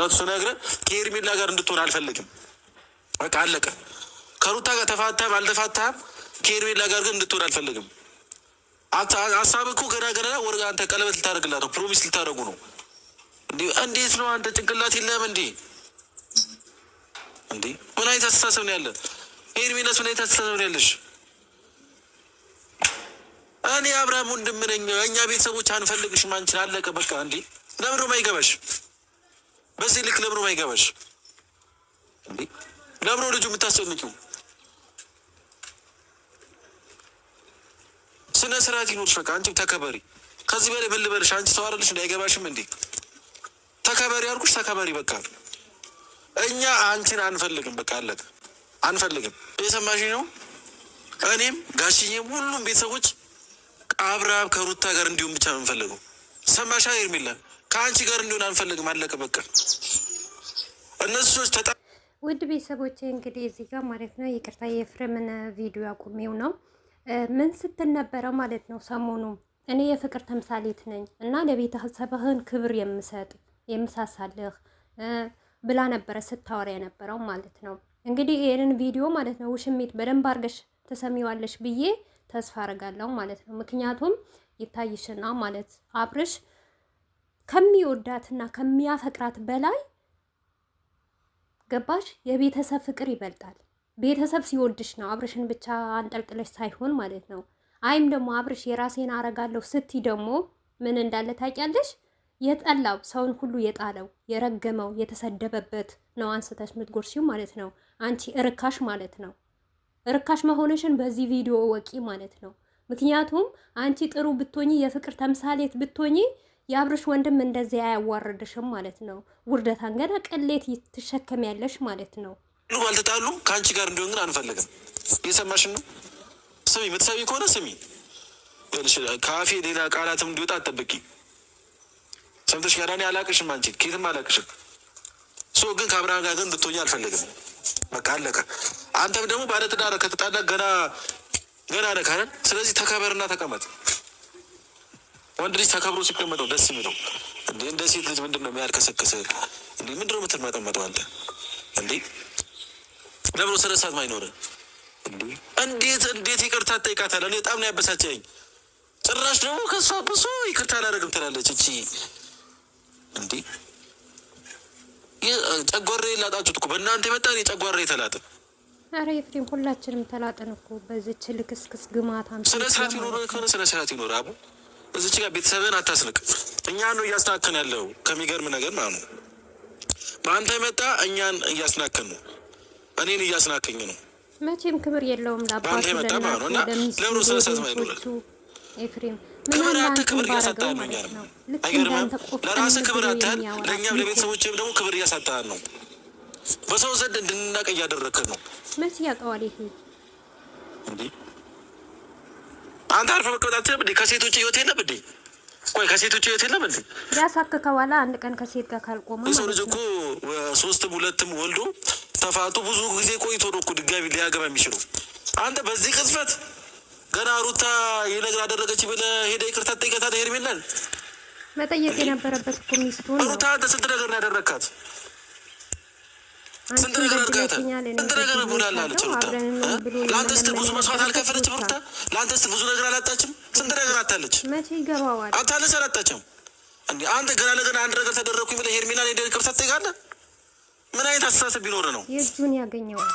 እውነቱ ስነግርህ ከሄርሜላ ጋር እንድትሆን አልፈልግም። በቃ አለቀ። ከሩታ ጋር ተፋታም አልተፋታም ከሄርሜላ ጋር ግን እንድትሆን አልፈልግም። ሀሳብ እኮ ገና ወርጋ አንተ ቀለበት ልታደርግላት ነው፣ ፕሮሚስ ልታደርጉ ነው። እንዴት ነው አንተ ጭንቅላት የለም እንዴ? ምን አይነት አስተሳሰብ ነው ያለ? ሄርሜላስ ምን አይነት አስተሳሰብ ነው ያለሽ? እኔ አብርሃም ወንድም ነኝ። እኛ ቤተሰቦች አንፈልግሽም አንቺን፣ አለቀ በቃ። ለምን ነው የማይገባሽ? በዚህ ልክ ለምን ነው የማይገባሽ? ለምን ነው ልጁ የምታስጨንቂው? ስነ ስርዓት ይኖርሽ። በቃ አንቺም ተከበሪ። ከዚህ በላይ ምን ልበልሽ? አንቺ ሰው አይደለሽ? አይገባሽም እንዴ? ተከበሪ አልኩሽ፣ ተከበሪ በቃ። እኛ አንቺን አንፈልግም፣ በቃ አለቀ። አንፈልግም። የሰማሽ ነው? እኔም ጋሽዬም ሁሉም ቤተሰቦች አብርሃም ከሩታ ጋር እንዲሁም ብቻ ነው የምንፈልገው። ሰማሻ ሄርሜላ? ከአንቺ ጋር እንዲሆን አንፈልግም፣ አለቀ በቃ። እነሱ ሰዎች ውድ ቤተሰቦቼ እንግዲህ እዚህ ጋር ማለት ነው ይቅርታ የኤፍሬምን ቪዲዮ አቁሜው ነው ምን ስትል ነበረ ማለት ነው ሰሞኑ እኔ የፍቅር ተምሳሌት ነኝ እና ለቤተሰብህን ክብር የምሳሳልህ ብላ ነበረ ስታወራ የነበረው ማለት ነው። እንግዲህ ይሄንን ቪዲዮ ማለት ነው ውሽሚት በደንብ አድርገሽ ተሰሚዋለሽ ብዬ ተስፋ አደርጋለሁ ማለት ነው። ምክንያቱም ይታይሽና ማለት አብርሽ ከሚወዳትና ከሚያፈቅራት በላይ ገባሽ የቤተሰብ ፍቅር ይበልጣል። ቤተሰብ ሲወድሽ ነው አብርሽን ብቻ አንጠልጥለሽ ሳይሆን ማለት ነው። አይም ደግሞ አብርሽ የራሴን አረጋለሁ ስቲ ደግሞ ምን እንዳለ ታውቂያለሽ? የጠላው ሰውን ሁሉ የጣለው የረገመው የተሰደበበት ነው አንስተሽ ምትጎርሺው ማለት ነው። አንቺ እርካሽ ማለት ነው። እርካሽ መሆንሽን በዚህ ቪዲዮ ወቂ ማለት ነው። ምክንያቱም አንቺ ጥሩ ብትሆኚ የፍቅር ተምሳሌት ብትሆኚ የአብርሽ ወንድም እንደዚህ አያዋርድሽም ማለት ነው። ውርደታን ገና ቅሌት ትሸከሚያለሽ ማለት ነው። አልተጣሉ ከአንቺ ጋር እንዲሆን ግን አንፈልግም። እየሰማሽን ነው? ስሚ፣ የምትሰሚ ከሆነ ስሚ። ከአፌ ሌላ ቃላትም እንዲወጣ አትጠብቂ። ሰምተሽ ጋር እኔ አላቅሽም፣ አንቺ ኬትም አላቅሽም። ግን ከአብርሃም ጋር ግን እንድትሆኝ አልፈልግም። በቃ አለቀ። አንተም ደግሞ ባለትዳር ከተጣላ ገና ነካለን። ስለዚህ ተከበርና ተቀመጥ። ወንድ ልጅ ተከብሮ ሲቀመጠው ደስ የሚለው እንደ ሴት ልጅ ምንድን ነው የሚያልከሰክስ? ምንድን ነው የምትመጠመጠው አንተ? ለብሮ ስለሳት ማይኖር እንዴት ይቅርታ ትጠይቃታለህ? እኔ በጣም ነው ያበሳጨኝ። ጭራሽ ደግሞ ከሷ ብሶ ይቅርታ አላደርግም ትላለች። ጨጓሬ ላጣችሁት እኮ በእናንተ የመጣ እኔ ጨጓሬ ተላጠ። ኧረ ኤፍሬም ሁላችንም ተላጠን እኮ በዚች ልክስክስ ግማታም። ስነ ስርዓት ይኖር ከሆነ ስነ ስርዓት ይኖር። አቡ እዚች ጋር ቤተሰብህን አታስንቅ። እኛ ነው እያስናከን ያለው። ከሚገርም ነገር ማለት ነው በአንተ የመጣ እኛን እያስናከን ነው። እኔን እያስናከኝ ነው። መቼም ክብር የለውም በአንተ የመጣ ማለት ነው። እና ለብሮ ስነ ስርዓት ማይኖር ኤፍሬም ክብር አተ ክብር እያሳጣን ነው። እኛንም አይገርምም? ለራስህ ክብር አተን ለእኛም ለቤተሰቦችም ደግሞ ክብር እያሳጣን ነው። በሰው ዘንድ እንድንናቅ እያደረግን ነው። መቼ ያውቀዋል ይሄ? አንተ አርፈህ መቀመጣትህ ከሴቶች ህይወት የለም እንዴ? ቆይ ከሴቶች ህይወት የለም እንዴ? ያሳክከዋላ አንድ ቀን ከሴት ጋር ካልቆመ የሰው ልጅ እኮ 3ም 2ም ወልዶ ተፋቱ ብዙ ጊዜ ቆይቶ ነው እኮ ድጋሚ ሊያገባ የሚችለው። አንተ በዚህ ቅጽበት ገና ሩታ የነገር አደረገች ብለህ ሄደህ ይቅርታ ትጠይቃታለህ? ሄርሜላን መጠየቅ የነበረበት እኮ ሚስቱ ነው። ሩታ አንተ ስንት ነገር ነው ያደረካት? ስንት ነገር አድርጋታል? ስንት ነገር ብላለች ሩታ። ለአንተ ስትል ብዙ መስዋዕት አልከፈለችም ሩታ? ለአንተ ስትል ብዙ ነገር አላጣችም? ስንት ነገር አታለች? መቼ ይገባዋል? አታለች አላጣችም? አንተ ገና ለገና አንድ ነገር ተደረግኩኝ ብለህ ሄርሜላን ሄደህ ይቅርታ ትጠይቃለህ? ምን አይነት አስተሳሰብ ቢኖር ነው? የእጁን ያገኘዋል።